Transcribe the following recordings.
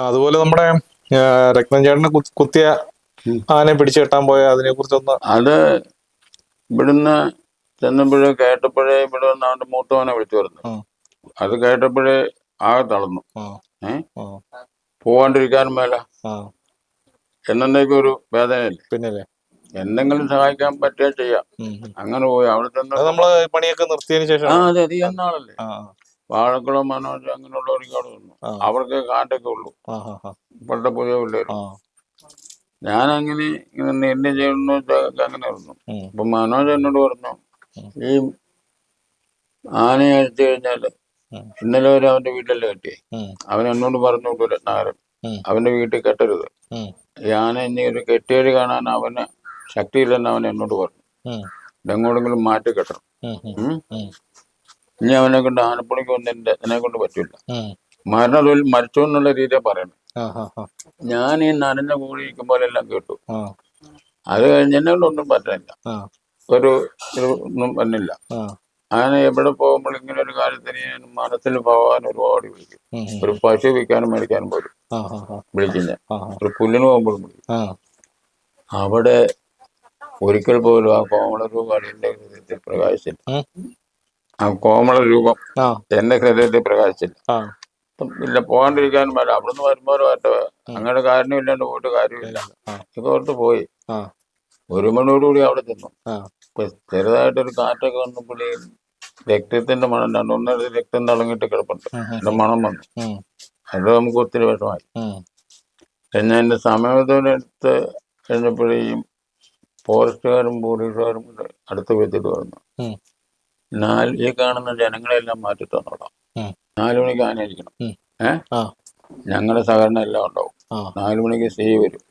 അതുപോലെ നമ്മുടെ രത്നം ചേട്ടനെ കുത്തിയ ആനയെ പിടിച്ചു കെട്ടാൻ പോയ അതിനെ കുറിച്ചൊന്ന്. അത് ഇവിടുന്ന് ചെന്നപ്പോഴേ കേട്ടപ്പോഴേ ഇവിടെ വന്ന് അവന്റെ മൂത്തവനെ വിളിച്ചു പറഞ്ഞു. അത് കേട്ടപ്പോഴേ ആകെ തളർന്നു. പോവാണ്ടിരിക്കാനും മേല, എന്നേക്കും ഒരു വേദനയില്ലേ. പിന്നല്ലേ എന്തെങ്കിലും സഹായിക്കാൻ പറ്റിയാ ചെയ്യാം. അങ്ങനെ പോയി അവിടെ ചെന്ന് നമ്മള് പണിയൊക്കെ നിർത്തിയതിനു ശേഷം. അതെ, അത് എന്നാളല്ലേ. വാഴക്കുളം മനോജ് അങ്ങനെയുള്ളവർക്ക് അവിടെ വന്നു. അവർക്ക് കാറ്റൊക്കെ ഉള്ളു, ഇപ്പോഴത്തെ പുതിയ പിള്ളേരും. ഞാനങ്ങനെ ഇങ്ങനെ എന്നെ ചെയ്യണമെന്ന് വെച്ചാൽ അങ്ങനെ വന്നു. അപ്പൊ മനോജ് എന്നോട് പറഞ്ഞു, ഈ ആനയെ അഴിച്ചു കഴിഞ്ഞാല് ഇന്നലെ വരെ അവന്റെ വീട്ടിലല്ലേ കെട്ടിയേ. അവൻ എന്നോട് പറഞ്ഞു രത്നാകരൻ, അവന്റെ വീട്ടിൽ കെട്ടരുത്. ഈ ആന ഇനി ഒരു കെട്ടിയേഴ് കാണാൻ അവന് ശക്തിയില്ലെന്ന് അവൻ എന്നോട് പറഞ്ഞു. ഇതെങ്ങോടെങ്കിലും മാറ്റി കെട്ടണം. ഇനി അവനെ കൊണ്ട് ആനപ്പണിക്ക് വന്നിട്ട് എന്നെ കൊണ്ട് പറ്റില്ല. മരണതൊഴിൽ മരിച്ചു എന്നുള്ള രീതിയെ പറയണം. ഞാൻ ഈ നനഞ്ഞ കൂടി ഇരിക്കുമ്പോഴെല്ലാം കേട്ടു. അത് കഴിഞ്ഞ് എന്നെ കൊണ്ടൊന്നും പറ്റില്ല, ഒന്നും പറ്റില്ല. അങ്ങനെ എവിടെ പോകുമ്പോൾ ഇങ്ങനെ ഒരു കാര്യത്തിന് മനസ്സിൽ പോകാൻ ഒരുപാട് വിളിക്കും. ഒരു പശു വിൽക്കാനും മേടിക്കാനും പോലും വിളിക്കുന്ന, ഒരു പുല്ലിന് പോകുമ്പോഴും വിളിക്കും. അവിടെ ഒരിക്കൽ പോലും ആ കോമള രൂപം എന്റെ ഹൃദയത്തിൽ പ്രകാശിച്ചില്ല. ആ കോമള രൂപം എന്റെ ഹൃദയത്തിൽ പ്രകാശിച്ചില്ല. ഇല്ല, പോകാണ്ടിരിക്കാനും പറ്റില്ല. അവിടുന്ന് വരുമ്പോൾ അങ്ങനെ കാരണമില്ലാണ്ട് പോയിട്ട് കാര്യമില്ല. ഇതോർത്ത് പോയി. 1 മണിയോടുകൂടി അവിടെ ചെന്നു. ചെറുതായിട്ടൊരു കാറ്റൊക്കെ വന്നപ്പോൾ രക്തത്തിന്റെ മണം, 2-1 രക്തം തളങ്ങിട്ട് കിടപ്പുണ്ട്. എന്റെ മണം വന്നു. അത് നമുക്ക് ഒത്തിരി വിഷമായി. പിന്നെ എന്റെ സമയത്തോടടുത്ത് കഴിഞ്ഞപ്പോഴേയും ഫോറസ്റ്റുകാരും പോലീസുകാരും അടുത്ത് വെച്ചിട്ട് പറഞ്ഞു, ഈ കാണുന്ന ജനങ്ങളെല്ലാം മാറ്റി തന്നോളാം. 4 മണിക്ക് ആനയിരിക്കണം. ഞങ്ങളുടെ സഹകരണം എല്ലാം ഉണ്ടാവും. 4 മണിക്ക് സി വരും,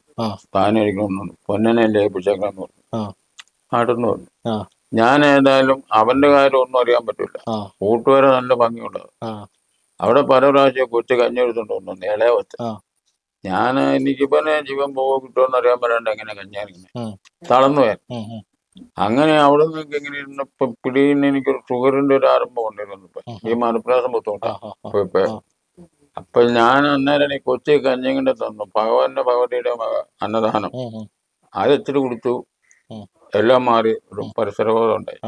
താനഴിക്കണം. പൊന്നനെ ലയിപ്പിച്ചേക്കാന്ന് പറഞ്ഞു. നാട്ടിന്ന് പറഞ്ഞു. ഞാൻ ഏതായാലും അവന്റെ കാര്യം ഒന്നും അറിയാൻ പറ്റില്ല. കൂട്ടുകാരെ നല്ല ഭംഗിയുണ്ടാവും. അവിടെ പല പ്രാവശ്യം കൊച്ചു കഞ്ഞെടുത്തോണ്ട് വന്നു, ഇളയ വെച്ച്. ഞാൻ എനിക്കിപ്പോ ജീവൻ പോകോ കിട്ടുമെന്ന് അറിയാൻ പറയാണ്ട് എങ്ങനെ കഞ്ഞാനിങ്ങനെ തളർന്നു പോയാൽ. അങ്ങനെ അവിടെ നിന്നൊക്കെ എങ്ങനെ ഇരുന്നപ്പോ പിടിയിൽ എനിക്കൊരു ഷുഗറിന്റെ ഒരു ആരംഭം കൊണ്ടിരുന്നു. ഈ മനപ്രയാസം ബുദ്ധിമുട്ടാ. അപ്പൊ ഞാൻ അന്നേരം ഈ കൊച്ചി കഞ്ഞിങ്ങനെ തന്നു. ഭഗവതിയുടെ അന്നദാനം അത് ഇച്ചിരി കുടിച്ചു. എല്ലാം മാറി, ഒരു പരിസരബോധം ഉണ്ടായി.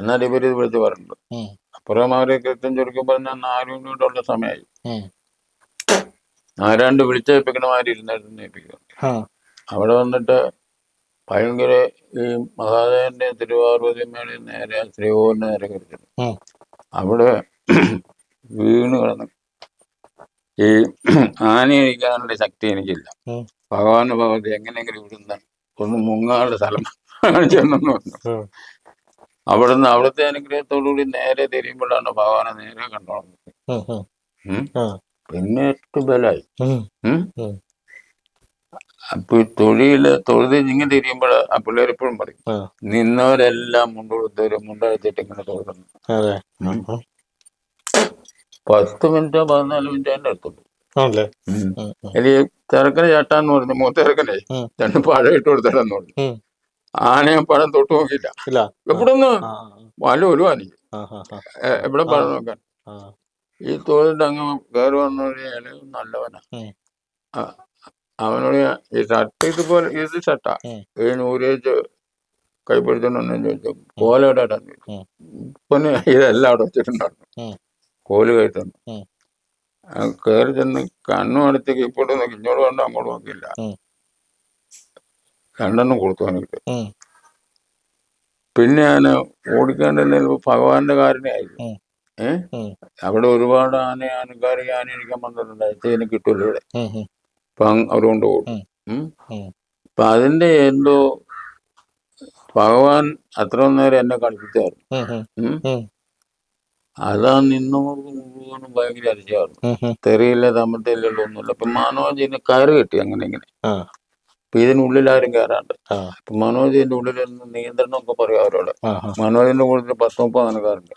എന്നാൽ ഇവരിത് വിളിച്ച് പറഞ്ഞിട്ടുണ്ട്. അപ്പുറം അവരെ കൃത്യം ചുരുക്കുമ്പോൾ ഞാൻ 4 മണിയോടുള്ള സമയമായി. ആരാണ്ട് വിളിച്ചേൽപ്പിക്കണമാതിരി ഇരുന്നേൽപ്പിക്കുന്നു. അവിടെ വന്നിട്ട് ഭയങ്കര ഈ മഹാദേവന്റെ തിരുവാർവതിമേളിൽ നേരെ ശ്രീകോവിലിന് നേരെ കയറിയിരുന്നു. അവിടെ വീണ് കിടന്നു. ഈ ആന അഴിക്കാനുള്ള ശക്തി എനിക്കില്ല. ഭഗവതി എങ്ങനെയെങ്കിലും ഇവിടുന്ന ഒന്ന് മുങ്ങാനുള്ള സ്ഥലം ചെന്നു പറഞ്ഞു. അവിടുന്ന് അവിടുത്തെ അനുഗ്രഹത്തോടുകൂടി നേരെ തിരിയുമ്പോഴാണ് ഭഗവാനെ നേരെ കണ്ടോളുന്നത്. പിന്നെ ഏറ്റവും ബലായി. അപ്പൊ തൊഴുത് ഇങ്ങനെ തിരിയുമ്പോൾ ആ പിള്ളേർ എപ്പോഴും പറയും, നിന്നവരെല്ലാം മുണ്ടടിച്ചിട്ട് ഇങ്ങനെ തൊഴുന്നു. 10 മിനിറ്റോ 14 മിനിറ്റോ എന്റെ അടുത്തുള്ളൂ. എനിക്ക് ചെറുക്കനെ ചേട്ടാന്ന് പറഞ്ഞു. മൂത്ത ചെറുക്കനെ 2 പഴം ഇട്ട് കൊടുത്തിട്ടെന്ന് പറഞ്ഞു. ആനയെ പഴം തൊട്ട് നോക്കിയില്ല. എവിടുന്ന് വല്ല ഒരു ആനയ്ക്ക് എവിടെ പഴം നോക്കാൻ. ഈ തൊഴിലിട്ട് അങ്ങ് കയറി വന്നു കഴിഞ്ഞാല് നല്ലവനാ. അവനോട് ഈ ഷർട്ട് ഇതുപോലെ ഇത് ഷർട്ടാ ഈ നൂരേച്ച് കൈപ്പിടിച്ചോണ്ടെന്ന് ചോദിച്ചു. കോലയുടെ ഇപ്പൊന്ന് ഇതെല്ലാം അവിടെ വെച്ചിട്ടുണ്ടായിരുന്നു. കോല് കഴിച്ചു കയറി ചെന്ന് കണ്ണും അടുത്തേക്ക് ഇപ്പോഴും നോക്കി, ഇങ്ങോട്ട് കണ്ടോ അങ്ങോട്ട് നോക്കിയില്ല. 2 കൊടുത്തു എനിക്ക്. പിന്നെ ഞാൻ ഓടിക്കാണ്ട് ഭഗവാന്റെ കാരണമായിരുന്നു. അവിടെ ഒരുപാട് ആനയിരിക്കാൻ വന്നിട്ടുണ്ട്. എനിക്ക് കിട്ടൂല ഇവിടെ. അപ്പൊ അവരുകൊണ്ട് പോകും. അപ്പൊ അതിന്റെ എന്തോ ഭഗവാൻ അത്ര നേരം എന്നെ കളിപ്പിച്ചായിരുന്നു. അതാ നിന്നവർക്ക് മുഴുവനും ഭയങ്കര അതിശയമായിരുന്നു. തെറിയില്ല, തമ്മിട്ടില്ലല്ലോ, ഒന്നുമില്ല. അപ്പൊ മനോജിന് കയറ് കിട്ടി അങ്ങനെ ഇങ്ങനെ. അപ്പൊ ഇതിനുള്ളിൽ ആരും കയറാണ്ട്. അപ്പൊ മനോജ് ഇതിന്റെ ഉള്ളിൽ നിയന്ത്രണം ഒക്കെ പറയും അവരോട്. മനോജിന്റെ കൂടുതൽ 10-30 ആനക്കാരുണ്ട്.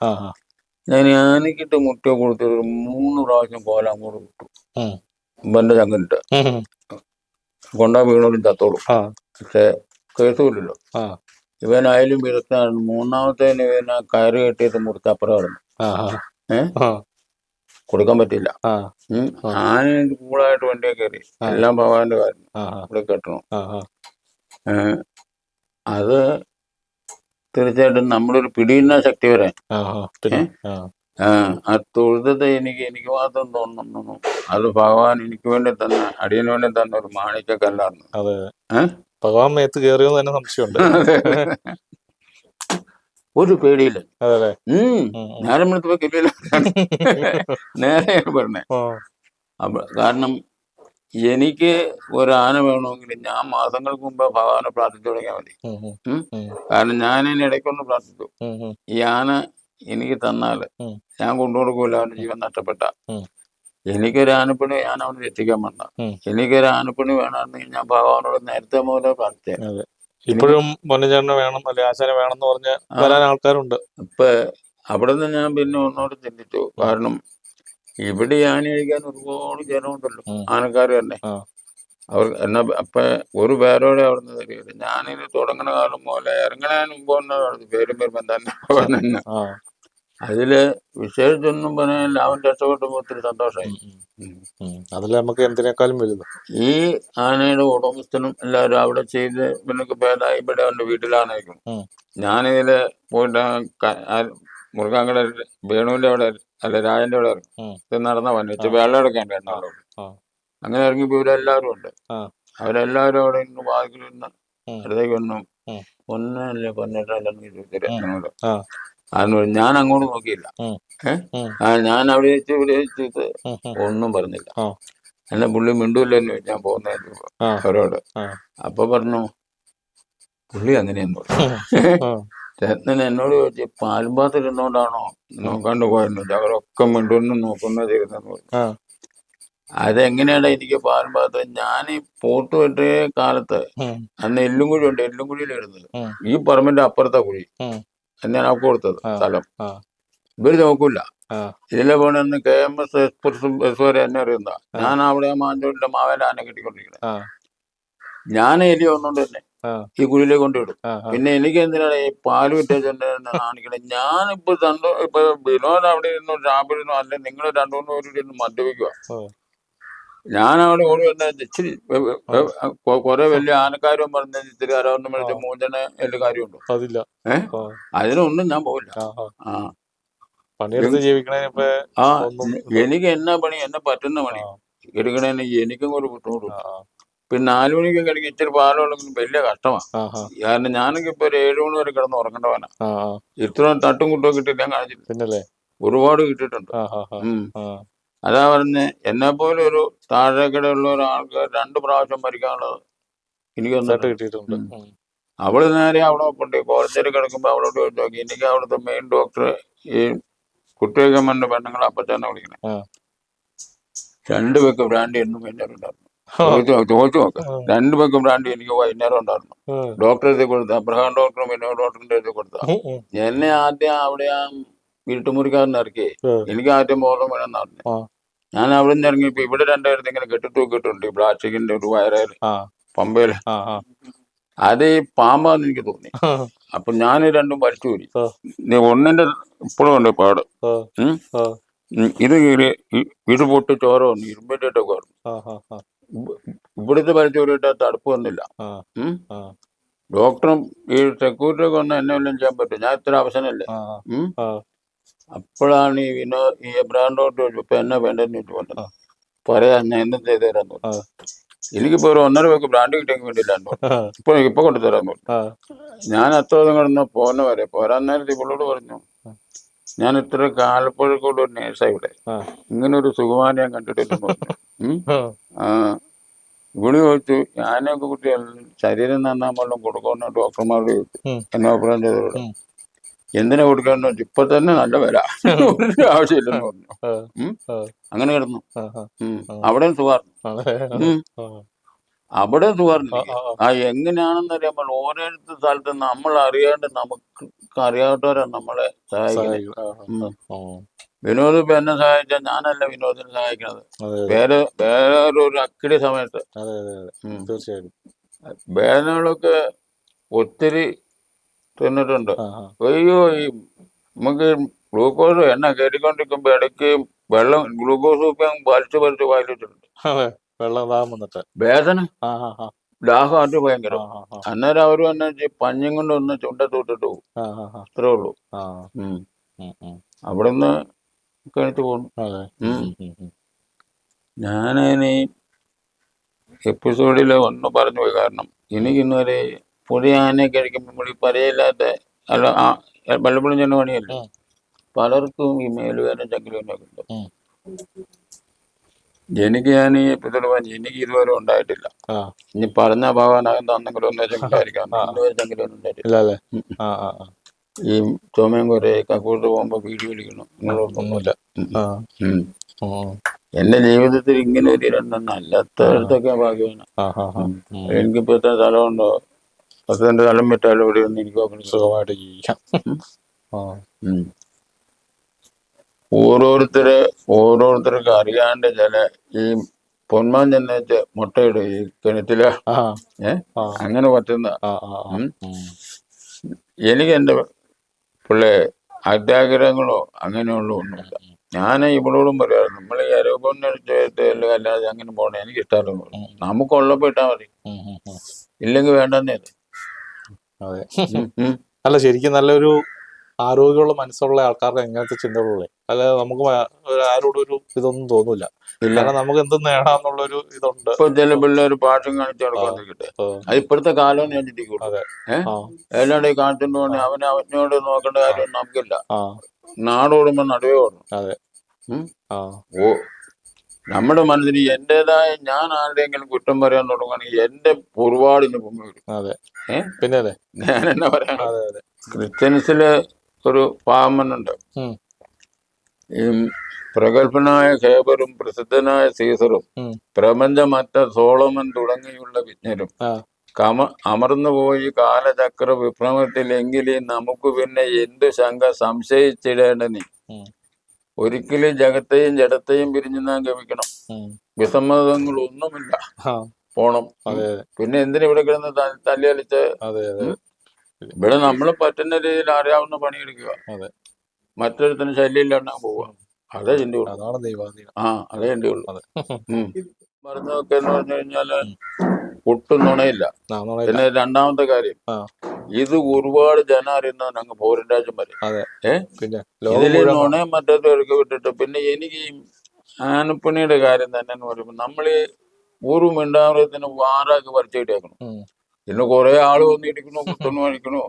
ഞാൻ ആനക്കിട്ട് മുട്ടിയെ കൊടുത്തിട്ട് 3 പ്രാവശ്യം കോല അങ്ങോട്ട് വിട്ടു. ഇവന്റെ ചങ്ങിട്ട് കൊണ്ടാ വീണോടും ചത്തോളും. പക്ഷെ കേസുമില്ലല്ലോ. ഇവനായാലും വിദഗ്ധനാണ്. 3ാമത്തേന് ഇവൻ കയറ് കെട്ടിയിട്ട് മുറിച്ചപ്പുറം കിടന്നു. കൊടുക്കാൻ പറ്റില്ല. ആ ആന കൂളായിട്ട് വണ്ടിയെ കയറി എല്ലാം ഭഗവാന്റെ കാര്യം ആ ഇവിടെ കെട്ടണം. ആ ആ അത് തീർച്ചയായിട്ടും നമ്മളൊരു പിടിയുന്ന ശക്തി വരാൻ പിന്നെ ആ തൊഴുതത് എനിക്ക് മാത്രം തോന്നുന്നു അത് ഭഗവാൻ എനിക്ക് വേണ്ടി തന്നെ അടിയന് വേണ്ടി തന്നെ ഒരു മാണിക്യക്കല്ലായിരുന്നു. അതെ ഭഗവാൻ മേത്ത് കയറിയോന്ന് തന്നെ സംശയമുണ്ട്. ഒരു പേടിയില്ല. അതെ നേരം എടുത്തപ്പോ കിട്ടിയില്ല. നേരെയാണ് പറഞ്ഞേ. അപ്പൊ കാരണം എനിക്ക് ഒരു ആന വേണമെങ്കിൽ ഞാൻ മാസങ്ങൾക്ക് മുമ്പ് ഭഗവാനെ പ്രാർത്ഥിച്ചു തുടങ്ങിയാൽ മതി. കാരണം ഞാൻ അതിന് ഇടയ്ക്കൊന്ന് പ്രാർത്ഥിച്ചു, ഈ ആന എനിക്ക് തന്നാല് ഞാൻ കൊണ്ടുകൊടുക്കൂല അവന്റെ ജീവൻ നഷ്ടപ്പെട്ട. എനിക്കൊരു ആനപ്പണി ഞാൻ അവിടെ എത്തിക്കാൻ വന്ന, എനിക്കൊരു ആനപ്പണി വേണമെന്ന് ഞാൻ ഭഗവാനോട് നേരത്തെ മുതലേ പ്രാർത്ഥിച്ചത്. ഇപ്പോഴും പൊന്നച്ചേട്ടനെ വേണം അല്ലെ ആശാനെ വേണം എന്ന് പറഞ്ഞ വരാൻ ആൾക്കാരുണ്ട്. ഇപ്പൊ അവിടെ നിന്ന് ഞാൻ പിന്നെ ഒന്നോട് ചിന്തിച്ചു, കാരണം ഇവിടെ ആന കഴിക്കാൻ ഒരുപാട് ജനമുണ്ടല്ലോ, ആനക്കാർ തന്നെ. അവർ എന്നാ അപ്പൊ ഒരു പേരോടെ അവിടെ നിന്ന് തരികയില്ല. ഞാനിത് തുടങ്ങണ കാലം പോലെ ഇറങ്ങണതിന് മുമ്പ് പേരും തന്നെ പറഞ്ഞ അതില് വിശേഷിച്ചൊന്നും പറയാനില്ല. അവൻ രക്ഷപ്പെട്ടപ്പോ ഒത്തിരി സന്തോഷമായി. അതല്ലേ നമുക്ക് എന്തിനേക്കാളും വലുത്. ഈ ആനയുടെ ഉടമസ്ഥനും എല്ലാവരും അവിടെ ചെയ്ത് പിന്നെ ഭേദമായി ഇവിടെ അവന്റെ വീട്ടിലാണേക്കും. ഞാനിതില് പോയിട്ട് മുറുകാങ്കട വേണുവിന്റെ അവിടെ അല്ല രാജന്റെ അവിടെ ഇറങ്ങും. ഇത് നടന്ന വന്നിട്ട് വെള്ളം എടുക്കേണ്ട എന്നോട്. അങ്ങനെ ഇറങ്ങിപ്പോ ഇവരെല്ലാവരും ഉണ്ട്. അവരെല്ലാവരും അവിടെ ഇന്ന് വാതിലിരുന്ന് അടുത്തേക്ക് വന്നു. ഒന്നല്ലേ പൊന്നിട്ടല്ലെന്ന് ചോദിച്ചോട്. ഞാൻ അങ്ങോട്ട് നോക്കിയില്ല. ഞാൻ അവിടെ വെച്ച് ഇവിടെ വെച്ചിട്ട് ഒന്നും പറഞ്ഞില്ല. എന്നെ പുള്ളി മിണ്ടൂല്ലെന്ന് ഞാൻ പോകുന്ന അവരോട്. അപ്പൊ പറഞ്ഞു പുള്ളി അങ്ങനെയെന്ന് പറഞ്ഞു. രത്നൻ എന്നോട് ചോദിച്ചു പാൽപാത്തിരുന്നോണ്ടാണോ നോക്കാണ്ട് പോയിരുന്നു, അവരൊക്കെ മിണ്ടൂന്ന് നോക്കുന്ന ചെയ്തെന്ന് പറഞ്ഞു. അതെങ്ങനെയാണ് എനിക്ക് പാൽപാത്ത്? ഞാൻ ഈ പോത്ത് വെട്ടിയ കാലത്ത് അന്ന് എല്ലുംകുഴി ഉണ്ട്, എല്ലുംകുഴിയിലിരുന്നത് ഈ പറമ്പിന്റെ അപ്പുറത്തെ കുഴി എന്നാണ് അവർക്ക് കൊടുത്തത് സ്ഥലം. ഇവര് നോക്കൂല. ഇതിലെ പോണെന്ന് KMS എക്സ്പ്രസും ബസ് വരെ എന്നെ അറിയുന്ന. ഞാൻ അവിടെ മാഞ്ചോട്ടിലെ മാവേല ആന കെട്ടിക്കൊണ്ടിരിക്കുന്നത്. ഞാൻ എലി വന്നോണ്ട് തന്നെ ഈ കുഴിയിലേക്ക് കൊണ്ടുവിടും. പിന്നെ എനിക്ക് എന്തിനാണ് ഈ പാല് വിറ്റേച്ചെന്നെ കാണിക്കണേ? ഞാനിപ്പോ ഇപ്പൊ വിനോദ് അവിടെ ഇരുന്നു ഷാപ്പിരുന്നു, അല്ലെ നിങ്ങൾ രണ്ടുമൂന്ന് പേര് ഇരുന്ന് മദ്യപിക്കുക. ഞാൻ അവിടെ ഓടി വന്ന ഇച്ചിരി കുറെ വലിയ ആനക്കാരും പറഞ്ഞ ഇത്തിരി അരവണ്ണം മേടിച്ച മൂഞ്ചന് എല്ലാ കാര്യമുണ്ടോ? അതിനൊന്നും ഞാൻ പോവില്ല. എനിക്ക് എന്നാ പണി, എന്നെ പറ്റുന്ന പണി എടുക്കണേന് എനിക്കും ഒരു ബുദ്ധിമുട്ടുണ്ട്. പിന്നെ 4 മണിക്കും കഴിക്കും ഇച്ചിരി പാലുള്ളെങ്കിലും വലിയ കഷ്ടമാണ്. കാരണം ഞാനൊക്കെ ഇപ്പൊ ഒരു 7 മണി വരെ കിടന്ന് ഉറങ്ങേണ്ടവനാ. ഇത്ര തട്ടും കുട്ടും കിട്ടില്ല കാണിച്ചില്ലേ, ഒരുപാട് കിട്ടിയിട്ടുണ്ട്. അതാ പറഞ്ഞ് എന്നെ പോലെ ഒരു താഴേക്കിടയുള്ള ഒരാൾക്ക് 2 പ്രാവശ്യം മരിക്കാനുള്ളത് എനിക്ക് കിട്ടിയിട്ടുണ്ട്. അവള് നേരെ അവിടെ കൊണ്ട് കോളേജിൽ കിടക്കുമ്പോ അവളോട് നോക്കി. എനിക്ക് അവിടുത്തെ മെയിൻ ഡോക്ടർ ഈ കുട്ടികമ്മന്റെ പെണ്ണുങ്ങളെ അപ്പച്ചാനെ വിളിക്കണേ. 2 പേർക്ക് ബ്രാൻഡി എന്നും വൈകുന്നേരം ഉണ്ടായിരുന്നു. ചോദിച്ചു നോക്ക്, 2 പേർക്ക് ബ്രാൻഡി എനിക്ക് വൈകുന്നേരം ഉണ്ടായിരുന്നു. ഡോക്ടറെ എഴുതി കൊടുത്ത, അബ്രഹാം ഡോക്ടറും വിനോദ് ഡോക്ടറിന്റെ എഴുതി കൊടുത്ത. എന്നെ ആദ്യം അവിടെ ആ വീട്ടുമുറിക്കാരൻ ഇറക്കി. എനിക്ക് ആദ്യം ബോധം വേണമെന്ന് പറഞ്ഞു. ഞാൻ അവിടെ നിന്ന് ഇറങ്ങിയപ്പോ ഇവിടെ 2 പേർക്ക് ഇങ്ങനെ കെട്ടിത്തൂക്കിയിട്ടുണ്ട്, ഈ പ്ലാസ്റ്റിക്കിന്റെ ഒരു വയറേല് പമ്പയില്. അത് ഈ പാമ്പാന്ന് എനിക്ക് തോന്നി. അപ്പൊ ഞാൻ 2 വലിച്ചു കൂടി. ഒന്നിന്റെ ഇപ്പോഴും ഉണ്ട് പാട്. ഇത് കീറി ഇത് പൊട്ടി ചോര വന്നു, ഇരുമ്പിട്ടൊക്കെ വന്നു. ഇവിടുത്തെ വലിച്ചു കൂടിയിട്ട് തടുപ്പ് വന്നില്ല. ഡോക്ടറും ഈ സെക്യൂരിറ്റി ഒക്കെ വന്നാൽ എന്നെ വല്ലതും ചെയ്യാൻ പറ്റും, ഞാൻ ഇത്ര അവസരമല്ലേ. അപ്പോഴാണ് ഈ എബ്രാഹിം ഡോക്ടർ ചോദിച്ചു ഇപ്പൊ എന്നാ വേണ്ടെന്ന് ചോദിച്ചു വന്നത്. പറയാ ഞാൻ എന്തും ചെയ്തു തരാന്ന് പറഞ്ഞു. എനിക്കിപ്പോ ഒരു 1.5 പേർക്ക് ബ്രാൻഡ് കിട്ടിയെങ്കിൽ വേണ്ടിയില്ലാന്ന് പറഞ്ഞു. ഇപ്പൊ കൊണ്ടുതരാന്ന് പറഞ്ഞു. ഞാൻ അത്ര കിടന്ന് പോന്ന വരെ പോരാൻ നേരത്തെ ഇവളോട് പറഞ്ഞു, ഞാൻ ഇത്ര കാലപ്പഴക്കൂടെ ഒരു നേഴ്സായി ഇവിടെ, ഇങ്ങനെ ഒരു സുഖമാനെ ഞാൻ കണ്ടിട്ടില്ലെന്ന് പറഞ്ഞു. ഇവിടെ ചോദിച്ചു ഞാനൊക്കെ കുട്ടികൾ ശരീരം നന്നാൻ വെള്ളം കൊടുക്കുമെന്ന് ഡോക്ടർമാരോട് ചോദിച്ചു. എന്നെ ഓപ്പറേഷൻ ചെയ്തവരോട് എന്തിനാ കൊടുക്കാന്ന് വെച്ചു. ഇപ്പൊ തന്നെ നല്ല വില, ഒരു ആവശ്യമില്ലെന്ന് പറഞ്ഞു. അങ്ങനെ കിടന്നു. അവിടെ സുഖാർന്നു, അവിടെ സുഖാർന്നു. എങ്ങനെയാണെന്ന് അറിയാൻ ഓരോരുത്തർ സ്ഥലത്ത് നമ്മൾ അറിയാണ്ട് നമുക്ക് അറിയാത്തവരാണ് നമ്മളെ സഹായിക്കുന്നത്. വിനോദ് ഇപ്പൊ എന്നെ സഹായിച്ചാൽ ഞാനല്ല വിനോദിനെ സഹായിക്കണത്. വേറൊരു അക്കിടി സമയത്ത് വേദനകളൊക്കെ ഒത്തിരി തിന്നിട്ടുണ്ട്. അയ്യോ ഈ നമുക്ക് ഗ്ലൂക്കോസ് എണ്ണ കയറ്റിക്കൊണ്ടിരിക്കുമ്പോ ഇടയ്ക്ക് വെള്ളം ഗ്ലൂക്കോസ് കുപ്പി വലിച്ചു വായിലിട്ടുണ്ട്. അതെ, വെള്ളം ദാഹം വന്നിട്ട്. വേദന ആ ആ ആ ദാഹം അത് ഭയങ്കര. ആ ആ ആ അന്നേരം അവര് തന്നെ പഞ്ഞും കൊണ്ട് ഒന്ന് ചുണ്ടത്തോട്ടിട്ട് പോകും. ആ ആ ആ അത്രേ ഉള്ളൂ. ആ. ഉം. ഉം, ഉം. അവിടുന്ന് കഴിച്ചു പോകുന്നു. അതെ. ഞാനതിന് എപ്പിസോഡിൽ ഒന്ന് പറഞ്ഞു പോയി. കാരണം എനിക്കിന്നൊരു പുതിയ ആനയെ കഴിക്കുമ്പോൾ ഈ പരിചയമില്ലാത്ത അല്ല പലപ്പോഴും ചെന്ന പണിയല്ലേ, പലർക്കും ഈ മേലുവേദന ചങ്കിലുവേദനയൊക്കെ ഉണ്ട്. ഞാൻ ഈ എപ്പിസോഡ് പറഞ്ഞു എനിക്ക് ഇതുവരെ ഉണ്ടായിട്ടില്ല. ഇനി പറഞ്ഞ ഭഗവാനകത്ത് എന്തെങ്കിലും ഒന്നുണ്ടായിരിക്കാം. ഇതുവരെ ചങ്കിലൊന്നും ഉണ്ടായിട്ടില്ല. ഈ ചുമയും കുറെ കക്കൂട്ട് പോകുമ്പോ വീഡിയോ വിളിക്കണം ഒന്നുമില്ല. എന്റെ ജീവിതത്തിൽ ഇങ്ങനെ ഒരു രണ്ടെണ്ണം അല്ലാത്തടത്തൊക്കെ ഭാഗ്യമാണ്. എനിക്കിപ്പോഴത്തെ സ്ഥലമുണ്ടോ 10 സെന്റ് സ്ഥലം വിട്ടാലും ഇവിടെ ഒന്ന് എനിക്ക് സുഖമായിട്ട് ജീവിക്കാം. ഓരോരുത്തർക്ക് അറിയാണ്ട് ചില ഈ പൊന്മാൻ ചെന്നേച്ച് മുട്ടയിടും ഈ കിണറ്റില്. അങ്ങനെ പറ്റുന്ന. എനിക്ക് എന്റെ പിള്ളേ അത്യാഗ്രഹങ്ങളോ അങ്ങനെയുള്ള ഒന്നുമില്ല. ഞാൻ ഇവളോടും പറയാറ്, നമ്മൾ ഈ അരോപണിച്ചേട്ട് അല്ലാതെ അങ്ങനെ പോകണേ എനിക്ക് ഇഷ്ടമല്ല. നമുക്കുള്ളപ്പോ ഇട്ടാ മതി, ഇല്ലെങ്കിൽ വേണ്ടെന്നേ. അതെ. അല്ല, ശരിക്കും നല്ലൊരു ആരോഗ്യമുള്ള മനസ്സുള്ള ആൾക്കാർക്ക് എങ്ങനത്തെ ചിന്തകളുള്ളേ, അല്ലാതെ നമുക്ക് ആരോടും ഒരു ഇതൊന്നും തോന്നൂല. കാരണം നമുക്ക് എന്തും നേടാന്നുള്ളൊരു ഇതുണ്ട്. ഇപ്പൊ ചില പിള്ളേർ പാട്ടും കാണിച്ചു നടക്കാതിരിക്കട്ടെ, അത് ഇപ്പോഴത്തെ കാലം ഞാൻ ചിന്തിക്കുള്ളൂ. എല്ലാണ്ട് കാണിച്ചോണ്ട് പോകണേ അവനോട് നോക്കേണ്ട കാര്യം നമുക്കില്ല. നാടോടുമ്പോ നടുവേ ഓടണം. ഓ നമ്മുടെ മനസ്സിന് എന്റേതായ ഞാൻ ആരുടെയെങ്കിലും കുറ്റം പറയാൻ തുടങ്ങുകയാണെങ്കിൽ എന്റെ ഒരുപാടിന് പൊങ്ങി വരും. പിന്നെ ഞാൻ എന്നാ പറയാ, ക്രിസ്ത്യൻസില് ഒരു പാമനുണ്ട്. ഈ പ്രഗത്ഭനായ ഹേബറും പ്രസിദ്ധനായ സീസറും പ്രപഞ്ചമറ്റ സോളമൻ തുടങ്ങിയുള്ള വിജ്ഞരും അമർന്നുപോയി കാലചക്ര വിഭ്രമത്തിലെങ്കിലും നമുക്ക് പിന്നെ എന്തു ശങ്ക സംശയിച്ചിടേണ്ടനി. ഒരിക്കലും ജഗത്തെയും ജഡത്തെയും പിരിഞ്ഞു നാം ഗമിക്കണം. വിസമ്മതങ്ങളൊന്നുമില്ല, പോണം. പിന്നെ എന്തിനാ ഇവിടെ കിടന്ന് തല്ലിയലിച്ച്? ഇവിടെ നമ്മൾ പറ്റുന്ന രീതിയിൽ അറിയാവുന്ന പണിയെടുക്കുക, മറ്റൊരുത്തിന് ശല്യം ഇല്ലാണ്ടാ പോവുക. അതേ ചിന്തയുള്ളൂ. അതേ ചിന്തയുള്ളൂ. പറഞ്ഞതൊക്കെ എന്ന് പറഞ്ഞു കഴിഞ്ഞാല് ഒട്ടും നുണയില്ല. പിന്നെ രണ്ടാമത്തെ കാര്യം, ഇത് ഒരുപാട് ജനം അറിയുന്നതാണ് അങ്ങ് പോരൻ രാജ്യം വരെ. ഇതില് നുണയും മറ്റൊക്കെ ഇറക്കി വിട്ടിട്ട് പിന്നെ എനിക്ക് ഈ ആനപ്പണിയുടെ കാര്യം തന്നെ എന്ന് പറയുമ്പോൾ നമ്മള് ഒരു മിണ്ടാമൃഗത്തിന് വാറാക്കി വരച്ചിട്ടേക്കണം. പിന്നെ കുറെ ആള് വന്നിരിക്കണു, കുത്തൊന്നു കഴിക്കണു.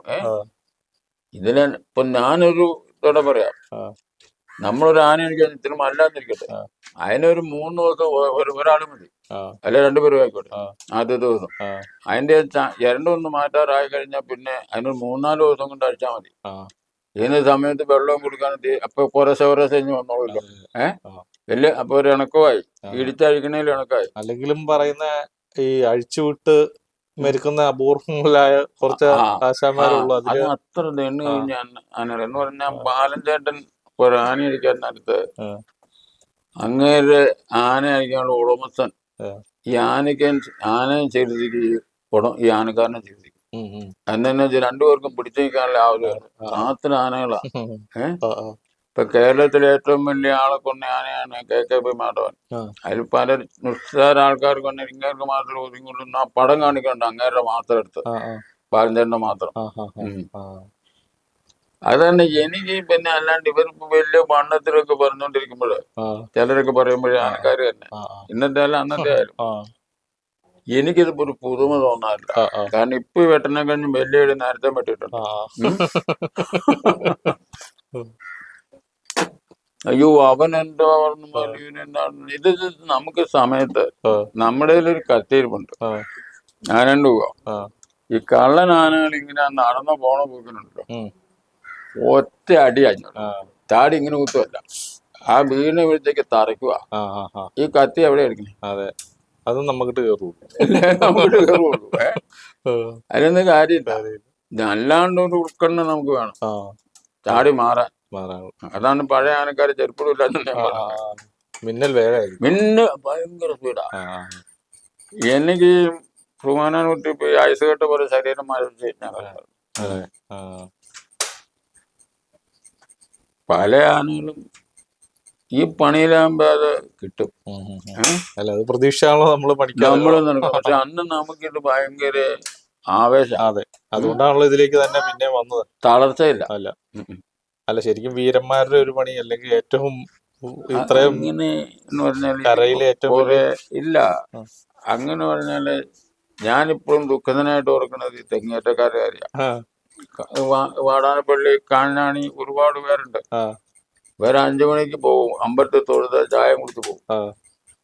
ഇതിന് ഇപ്പൊ ഞാനൊരു ഇതോടെ പറയാം, നമ്മളൊരു ആന എനിക്ക് ഇത്തിരി അല്ലാന്നിരിക്കട്ടെ, അതിനൊരു 3 ദിവസം ഒരാൾ മതി, അല്ലെ 2 പേരും ആയിക്കോട്ടെ. ആദ്യ ദിവസം അതിന്റെ ഒന്ന് മാറ്റാറായി കഴിഞ്ഞാൽ പിന്നെ അതിനൊരു 3-4 ദിവസം കൊണ്ട് അടിച്ചാൽ മതി. ഇതിന് സമയത്ത് വെള്ളവും കൊടുക്കാൻ അപ്പൊ കുറേശ്ശെ വന്നോളൂല്ലോ. വലിയ അപ്പൊ ഒരു ഇണക്കമായി, ഇടിച്ചഴിക്കണേലും ഇണക്കായി. അല്ലെങ്കിലും പറയുന്ന ഈ അഴിച്ചുവിട്ട് മെരുക്കുന്ന അപൂർവങ്ങളായ കുറച്ച് ആശാന്മാരുള്ളൂ. അത് അത്ര എണ്ണ കഴിഞ്ഞ ആനകൾ എന്ന് പറഞ്ഞാൽ ബാലൻ ചേട്ടൻ ഒരു ആന അടിക്കാനടുത്ത് അങ്ങേര് ആന അടിക്കാനുള്ള ഉടമസ്ഥൻ ഈ ആനയും ചികിത്സിക്കും, ഈ ആനക്കാരനെ ചികിത്സിക്കും. എന്നു വെച്ചാൽ 2 പേർക്കും പിടിച്ചു നിൽക്കാനുള്ള ആവശ്യമാണ്. അത്ര ആനകളാ. ഇപ്പൊ കേരളത്തിലെ ഏറ്റവും വലിയ ആളെ കൊണ്ട ആനയാണ് KKP മാധവൻ. അതിൽ പല നിസ്സാര ആൾക്കാർ കൊണ്ട് ഇങ്ങേർക്ക് മാത്രം ഒതുങ്ങിക്കൊള്ളുന്ന ആ പടം കാണിക്കണ്ട, അങ്ങേരുടെ മാത്രം എടുത്ത് ബാലഞ്ചേട്ടന്റെ മാത്രം. അതന്നെ എനിക്ക്. പിന്നെ അല്ലാണ്ട് ഇവർക്ക് വലിയ വണ്ണത്തിലൊക്കെ പറഞ്ഞോണ്ടിരിക്കുമ്പോഴ് ചിലരൊക്കെ പറയുമ്പോഴേ ആനക്കാര് തന്നെ, ഇന്നത്തെ അല്ല അന്നത്തെ ആയാലും എനിക്കിത് ഒരു പുതുമ തോന്നാറില്ല. കാരണം ഇപ്പൊ വെട്ടനെ കഴിഞ്ഞ് വലിയ നേരത്തെ വെട്ടിയിട്ടുണ്ട്. അയ്യോ അവൻ എന്തോ ഇത് നമുക്ക് സമയത്ത് നമ്മുടെ ഒരു കത്തിയിരിപ്പുണ്ട്. ആനണ്ട് പോവാം. ഈ കള്ളൻ ആനകൾ ഇങ്ങനെ നടന്നു പോണ പോക്കുന്നുണ്ടല്ലോ, ഒറ്റ അടിയാഞ്ഞു ചാടി ഇങ്ങനെ കുത്തുമല്ല, ആ വീണ വീഴ്ചക്ക് തറയ്ക്കുക. ഈ കത്തി എവിടെ എടുക്കണേ? അതും നമുക്കിട്ട് കയറുള്ളൂ. അതിനൊന്നും കാര്യമില്ല. അല്ലാണ്ട് ഒരു ഉൾക്കണ്ണ നമുക്ക് വേണം ചാടി മാറാൻ. അതാണ് പഴയ ആനക്കാര് ചെറുപ്പമില്ലാത്ത മിന്നൽ വേഗമായിരിക്കും. ഭയങ്കര സ്പീഡാ. എനിക്ക് സുമാനാൻ കുട്ടി പോയി ഐസ് കെട്ട പോലെ ശരീരം മരവിച്ച് ഞാൻ പല ആനകളും ഈ പണിയിലാകുമ്പോ അത് കിട്ടും. അല്ല അത് പ്രതീക്ഷയാണല്ലോ നമ്മള് പഠിക്കാതെ. നമ്മൾ നടക്കും. പക്ഷെ അന്ന് നമുക്കിത് ഭയങ്കര ആവേശം. അതെ, അതുകൊണ്ടാണല്ലോ ഇതിലേക്ക് തന്നെ പിന്നെ വന്നത്. തളർച്ചയില്ല. അല്ല അല്ല ശരിക്കും വീരന്മാരുടെ ഒരു പണി, അല്ലെങ്കിൽ ഏറ്റവും ഇത്രയും ഇങ്ങനെ എന്ന് പറഞ്ഞാല് കരയിലെ ഏറ്റവും കുറെ ഇല്ല. അങ്ങനെ പറഞ്ഞാല് ഞാനിപ്പോഴും ദുഃഖിതനായിട്ട് ഓർക്കുന്നത് ഈ തെങ്ങേറ്റക്കാരുടെ കാര്യമാണ്. വാടാനപ്പള്ളി കാഞ്ഞാണി ഒരുപാട് പേരുണ്ട്. വേറെ 5 മണിക്ക് പോകും, അമ്പലത്തിൽ തൊഴുത് ചായ കുടിച്ച് പോകും.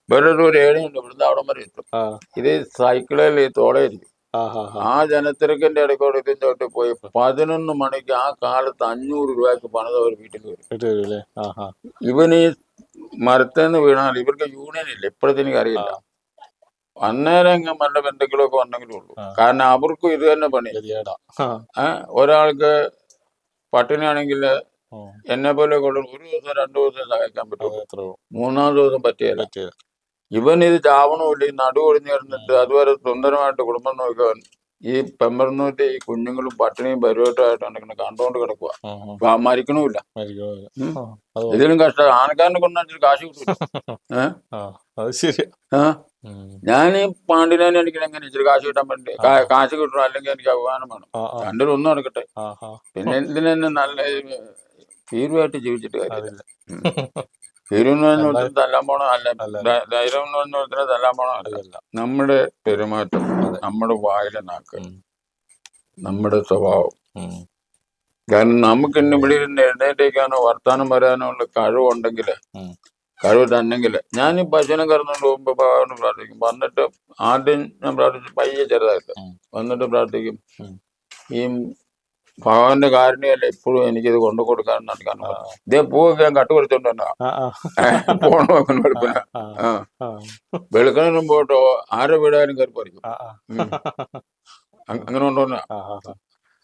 വേറെ ഒരു 7 ഉണ്ട്, ഇവിടുന്ന് അവിടം വരെ എത്തും. ഇത് സൈക്കിളിൽ തോളയിരിക്കും. ആ ജനത്തിരക്കിന്റെ ഇടയ്ക്കോട് ഇതിന്റെ തൊട്ട് പോയി 11 മണിക്ക് ആ കാലത്ത് 500 രൂപയ്ക്ക് പണിത് അവർ വീട്ടിൽ വരും. ഇവന് ഈ മരത്തേന്ന് വീണാൽ ഇവർക്ക് യൂണിയൻ ഇല്ല, ഇപ്പോഴത്തെ എനിക്ക് അറിയില്ല. അന്നേരം നല്ല ബന്ധുക്കളൊക്കെ ഉണ്ടെങ്കിലും ഉള്ളൂ. കാരണം അവർക്കും ഇത് തന്നെ പണി. ഒരാൾക്ക് പട്ടിണിയാണെങ്കിൽ എന്നെ പോലെ കൊണ്ട് 1 ദിവസം 2 ദിവസം സഹായിക്കാൻ പറ്റും, 3-ാം ദിവസം പറ്റിയല്ല. ഇവൻ ഇത് ചാവണമില്ല, ഈ നടു ഒഴിഞ്ഞു കിടന്നിട്ട് അതുവരെ സുന്ദരമായിട്ട് കുടുംബം നോക്കാൻ ഈ പെമ്പറന്നൂറ്റ് ഈ കുഞ്ഞുങ്ങളും പട്ടിണിയും പരിവട്ടമായിട്ടാണ് കണ്ടോണ്ട് കിടക്കുക. മരിക്കണമില്ല. ഇതിലും കഷ്ടം ആനക്കാരനെ കൊണ്ടാൽ കാശ് കിട്ടൂല. ഞാൻ ഈ പാണ്ഡിനാനെ എനിക്ക് എങ്ങനെ ഇച്ചിരി കാശ് കിട്ടാൻ പറ്റേ, കാശ് കിട്ടണം, അല്ലെങ്കിൽ എനിക്ക് അഭിമാനം വേണം. രണ്ടിലൊന്നും നടക്കട്ടെ. പിന്നെ ഇതിനെ നല്ല തീരുമായിട്ട് ജീവിച്ചിട്ട് കാര്യമില്ല. തീരുവെന്ന് പറഞ്ഞ ഒത്തിരി തല്ലാൻ പോണോ അല്ല, ധൈര്യം എന്ന് പറഞ്ഞ ഒത്തിരി തല്ലാൻ പോണോ അല്ല. നമ്മുടെ പെരുമാറ്റം, നമ്മുടെ വായിലെ നാക്ക്, നമ്മുടെ സ്വഭാവം. കാരണം നമുക്ക് ഇന്ന് ഇവിടെ ഇരുന്ന് എഴുന്നേറ്റേക്കാനോ വർത്താനം വരാനോ ഉള്ള കഴിവുണ്ടെങ്കിൽ, കഴിവ് തന്നെങ്കിൽ, ഞാൻ ഈ പശുവിനെ കറന്നുകൊണ്ട് പോകുമ്പോ ഭഗവാന് പ്രാർത്ഥിക്കും. വന്നിട്ട് ആദ്യം ഞാൻ പ്രാർത്ഥിച്ചു പയ്യെ ചെറുതായിട്ട് വന്നിട്ട് പ്രാർത്ഥിക്കും, ഈ ഭഗവാന്റെ കാരുണ്യല്ല എപ്പോഴും എനിക്കിത് കൊണ്ടു കൊടുക്കാൻ നടക്കാൻ. ഇതേ പൂവൊക്കെ ഞാൻ കട്ടുപിടിച്ചോണ്ട് തന്നെ പോണ വെളുപ്പിന്. വെളുക്കണ പോട്ടോ ആരെ വീടായാലും കയറി പറിക്കും. അങ്ങനെ കൊണ്ടുവന്ന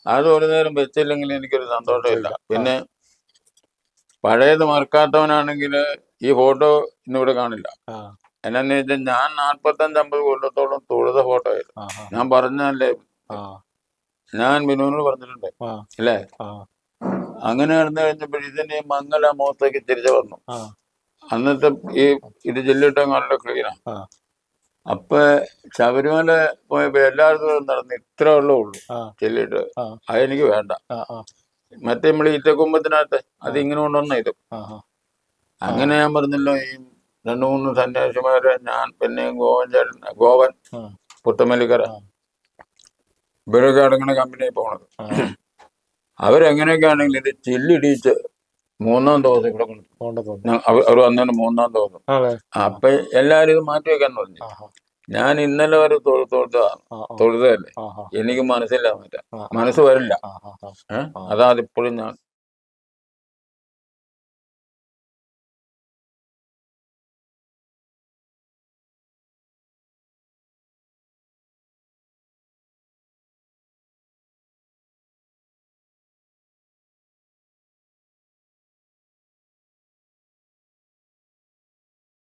അത് ഒരു നേരം വെച്ചില്ലെങ്കിൽ എനിക്കൊരു സന്തോഷമില്ല. പിന്നെ പഴയത് മറക്കാത്തവനാണെങ്കിൽ ഈ ഫോട്ടോ ഇന്നിവിടെ കാണില്ല. എന്നാന്ന് വെച്ചാൽ ഞാൻ 45-50 കൊല്ലത്തോളം തൊഴുത ഫോട്ടോ ആയിരുന്നു. ഞാൻ പറഞ്ഞല്ലേ, ഞാൻ ബിനുവിനോട് പറഞ്ഞിട്ടുണ്ട് അല്ലേ. അങ്ങനെ നടന്നു കഴിഞ്ഞപ്പോൾ ഇതിന്റെ മംഗല മുഖത്തേക്ക് തിരിച്ചു വന്നു. അന്നത്തെ ഈ ഇത് ജില്ലിട്ട നല്ല ക്ലീനാ. അപ്പൊ ശബരിമല പോയപ്പോ എല്ലായിടത്തും നടന്ന് ഇത്ര ഉള്ളൂ ചെല്ലിട്ട്, അതെനിക്ക് വേണ്ട. മറ്റേ നമ്മൾ ഈറ്റക്കുമ്പത്തിനകത്ത് അത് ഇങ്ങനെ കൊണ്ടുവന്ന ഇതും. അങ്ങനെ ഞാൻ പറഞ്ഞല്ലോ, ഈ 2-3 സന്യാസിമാരെ ഞാൻ പിന്നെയും ഗോവൻ പുത്തമല്ലിക്കര ഇവരൊക്കെ അടങ്ങുന്ന കമ്പനിയിൽ പോണത്. അവരെങ്ങനെയൊക്കെ ആണെങ്കിൽ ഇത് ചില്ലിടിച്ച് 3-ാം ദിവസം ഇവിടെ അവർ വന്നതിന് 3-ാം ദിവസം. അപ്പൊ എല്ലാരും ഇത് മാറ്റി വെക്കാന്ന് പറഞ്ഞു. ഞാൻ ഇന്നലെ വരെ തൊഴുതല്ലേ, എനിക്ക് മനസ്സിലാവാൻ പറ്റാ, മനസ്സ് വരില്ല. അതാ അതിപ്പോഴും ഞാൻ